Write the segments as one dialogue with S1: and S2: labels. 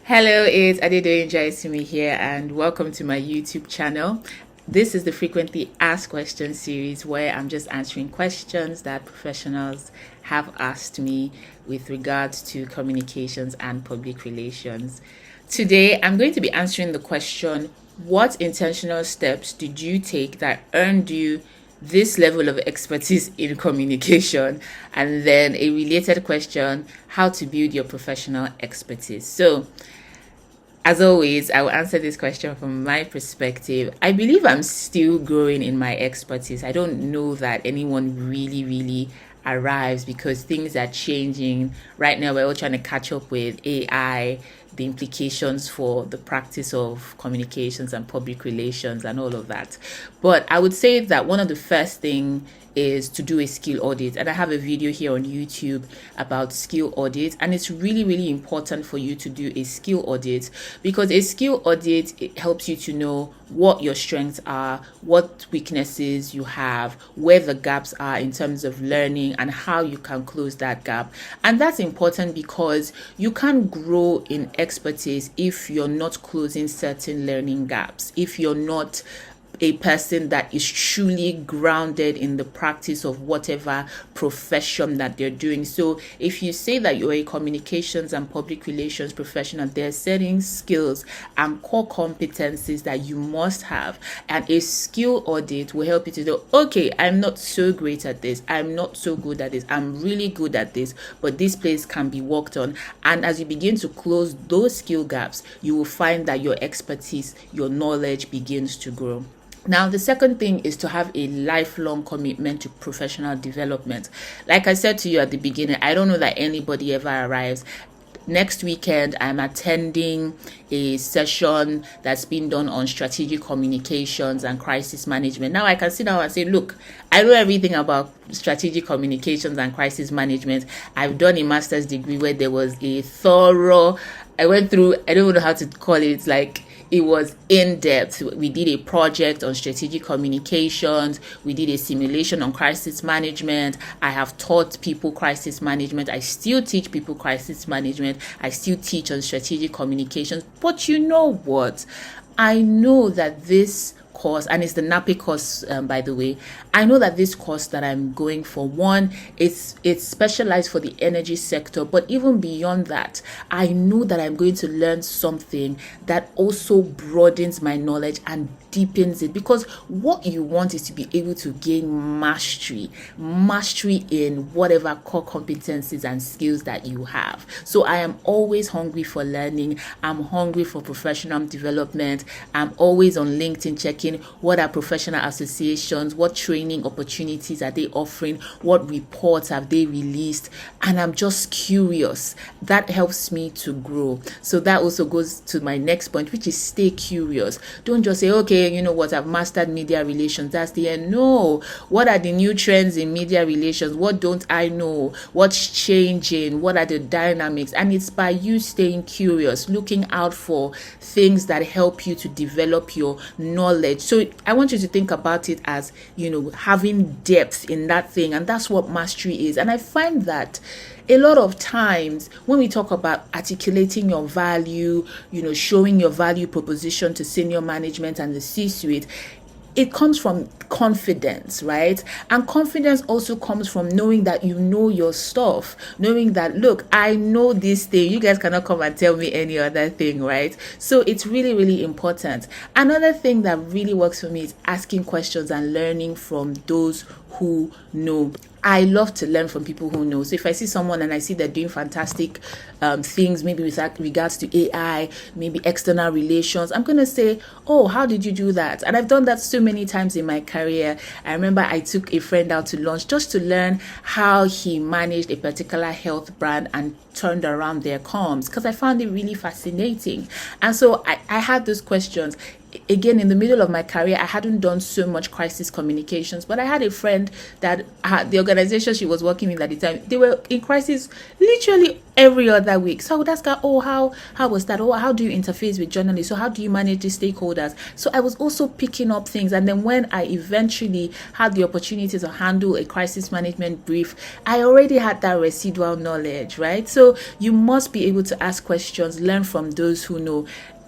S1: Hello, it's Adedoyin Jaiyesimi here, and welcome to my YouTube channel. This is the frequently asked questions series where I'm just answering questions that professionals have asked me with regards to communications and public relations. Today, I'm going to be answering the question, what intentional steps did you take that earned you this level of expertise in communication? And then a related question, how to build your professional expertise. So, as always, I will answer this question from my perspective. I believe I'm still growing in my expertise. I don't know that anyone really arrives because things are changing. Right now, we're all trying to catch up with AI, the implications for the practice of communications and public relations and all of that. But I would say that one of the first things is to do a skill audit, and I have a video here on YouTube about skill audit, and it's really important for you to do a skill audit because a skill audit, it helps you to know what your strengths are, what weaknesses you have, where the gaps are in terms of learning, and how you can close that gap. And that's important because you can't grow in expertise if you're not closing certain learning gaps, if you're not a person that is truly grounded in the practice of whatever profession that they're doing. So if you say that you're a communications and public relations professional, there are certain skills and core competencies that you must have. And a skill audit will help you to know, okay, I'm not so great at this. I'm not so good at this. I'm really good at this, but this place can be worked on. And as you begin to close those skill gaps, you will find that your expertise, your knowledge begins to grow. Now, the second thing is to have a lifelong commitment to professional development. Like I said to you at the beginning, I don't know that anybody ever arrives. Next weekend, I'm attending a session that's been done on strategic communications and crisis management. Now I can sit down and say, look, I know everything about strategic communications and crisis management. I've done a master's degree where there was a thorough, I went through, I don't know how to call it, it's like, it was in depth. We did a project on strategic communications. We did a simulation on crisis management. I have taught people crisis management. I still teach people crisis management. I still teach on strategic communications. But you know what? I know that this course, and it's the NAPI course, by the way, I know that this course that I'm going for, one, it's specialized for the energy sector, but even beyond that, I know that I'm going to learn something that also broadens my knowledge and deepens it, because what you want is to be able to gain mastery in whatever core competencies and skills that you have. So I am always hungry for learning. I'm hungry for professional development. I'm always on LinkedIn checking what are professional associations, what training opportunities are they offering, what reports have they released, and I'm just curious. That helps me to grow. So that also goes to my next point, which is stay curious. Don't just say, okay, you know what, I've mastered media relations, that's the end. No, what are the new trends in media relations? What don't I know? What's changing? What are the dynamics? And it's by you staying curious, looking out for things that help you to develop your knowledge. So I want you to think about it as, having depth in that thing, and that's what mastery is. And I find that a lot of times when we talk about articulating your value, showing your value proposition to senior management and the C-suite, it comes from confidence, right? And confidence also comes from knowing that you know your stuff, knowing that, look, I know this thing. You guys cannot come and tell me any other thing, right? So it's really important. Another thing that really works for me is asking questions and learning from those who know. I love to learn from people who know. So if I see someone and I see they're doing fantastic things, maybe with regards to AI, maybe external relations, I'm going to say, oh, how did you do that? And I've done that so many times in my career. I remember I took a friend out to lunch just to learn how he managed a particular health brand and turned around their comms, because I found it really fascinating. And so I had those questions. again, in the middle of my career, I hadn't done so much crisis communications, but I had a friend that had the organization she was working with at the time. They were in crisis literally every other week. So I would ask her, oh, how was that? Oh, how do you interface with journalists? So how do you manage the stakeholders? So I was also picking up things. And then when I eventually had the opportunity to handle a crisis management brief, I already had that residual knowledge, right? So you must be able to ask questions, learn from those who know.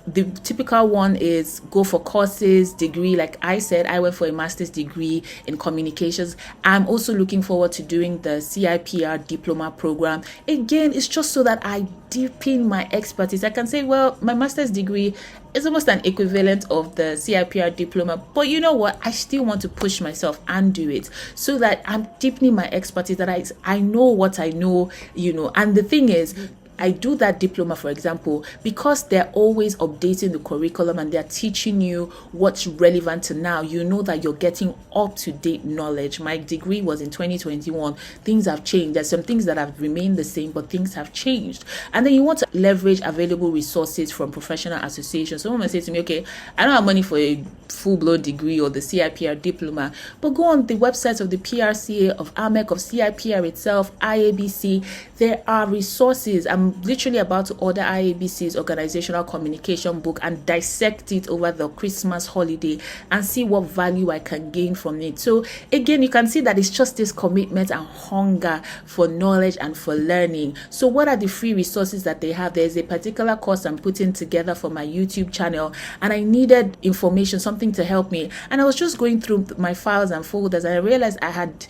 S1: The typical one is go for courses, degree. Like I said, I went for a master's degree in communications. I'm also looking forward to doing the CIPR diploma program. Again, it's just so that I deepen my expertise. I can say, well, my master's degree is almost an equivalent of the CIPR diploma, but you know what? I still want to push myself and do it so that I'm deepening my expertise, that I know what I know, and the thing is, I do that diploma, for example, because they're always updating the curriculum and they're teaching you what's relevant to now. You know that you're getting up-to-date knowledge. My degree was in 2021. Things have changed. There's some things that have remained the same, but things have changed. And then you want to leverage available resources from professional associations. Someone might say to me, okay, I don't have money for a full-blown degree or the CIPR diploma, but go on the websites of the PRCA, of AMEC, of CIPR itself, IABC. There are resources. I'm literally about to order IABC's organizational communication book and dissect it over the Christmas holiday and see what value I can gain from it. So again, you can see that it's just this commitment and hunger for knowledge and for learning. So what are the free resources that they have? There's a particular course I'm putting together for my YouTube channel, and I needed information, something to help me. And I was just going through my files and folders, and I realized I had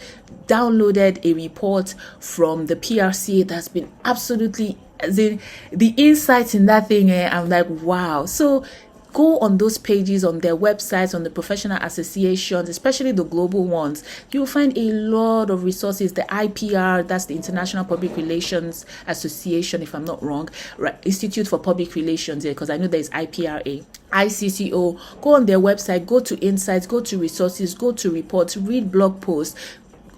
S1: downloaded a report from the PRCA that's been absolutely, the insights in that thing, I'm like, wow. So go on those pages, on their websites, on the professional associations, especially the global ones. You'll find a lot of resources. The IPR, that's the International Public Relations Association, if I'm not wrong, right? Institute for Public Relations, because I know there's IPRA. ICCO, go on their website, go to insights, go to resources, go to reports, read blog posts,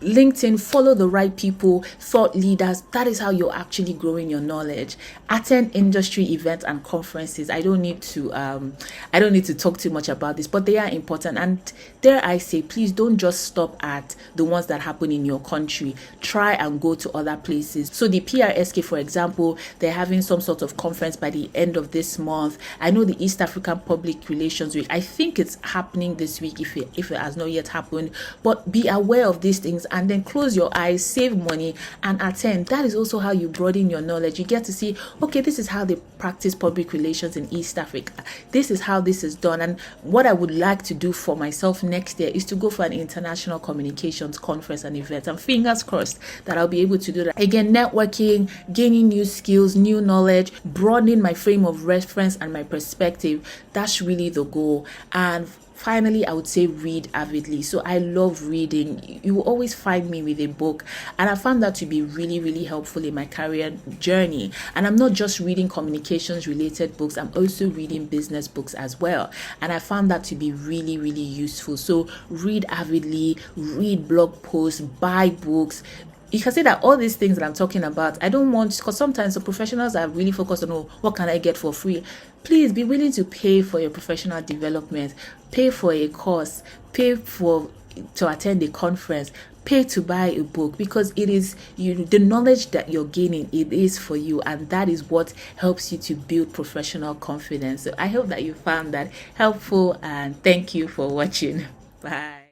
S1: LinkedIn, follow the right people, thought leaders. That is how you're actually growing your knowledge. Attend industry events and conferences. I don't need to talk too much about this, but they are important. And dare I say, please don't just stop at the ones that happen in your country. Try and go to other places. So the PRSK, for example, they're having some sort of conference by the end of this month. I know the East African Public Relations Week, I think it's happening this week if it has not yet happened. But be aware of these things and then close your eyes, save money and attend. That is also how you broaden your knowledge. You get to see, okay, this is how they practice public relations in East Africa. This is how this is done. And what I would like to do for myself next year is to go for an international communications conference and event. And fingers crossed that I'll be able to do that. Again, networking, gaining new skills, new knowledge, broadening my frame of reference and my perspective. That's really the goal. And finally, I would say read avidly. So I love reading. You will always find me with a book, and I found that to be really, really helpful in my career journey. And I'm not just reading communications related books, I'm also reading business books as well. And I found that to be really, really useful. So read avidly, read blog posts, buy books. You can say that all these things that I'm talking about, I don't want, because sometimes the professionals are really focused on, oh, what can I get for free? Please be willing to pay for your professional development, pay for a course, pay to attend a conference, pay to buy a book, because it is the knowledge that you're gaining, it is for you, and that is what helps you to build professional confidence. So I hope that you found that helpful, and thank you for watching. Bye.